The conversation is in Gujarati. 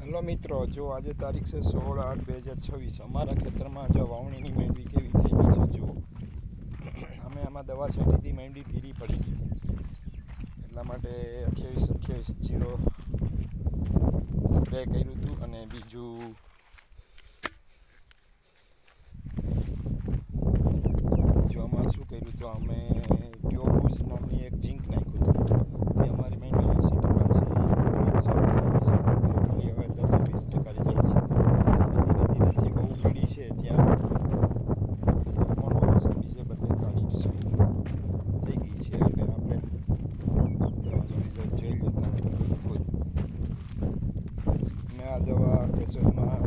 હેલો મિત્રો, જો આજે તારીખ છે 16/8/2026. અમારા ખેતરમાં જો વાવણીની માંડવી કેવી થઈ ગઈ છે જુઓ. અમે આમાં દવા છાંટીથી માંડવી પીરી પડી ગઈ, એટલા માટે 28-28-0 સ્પ્રે કર્યું હતું. અને બીજું આમાં શું કર્યું હતું, અમે ટ્યોબુસ નામની એક ઝીંક નાખ્યું હતું. તે અમારી માંડવી 80% છે. છે ત્યાં બીજે બધે કાઢી થઈ ગઈ છે. એટલે આપણે રિઝલ્ટ જોઈ લેતા. મેં આ દવા કેસરમાં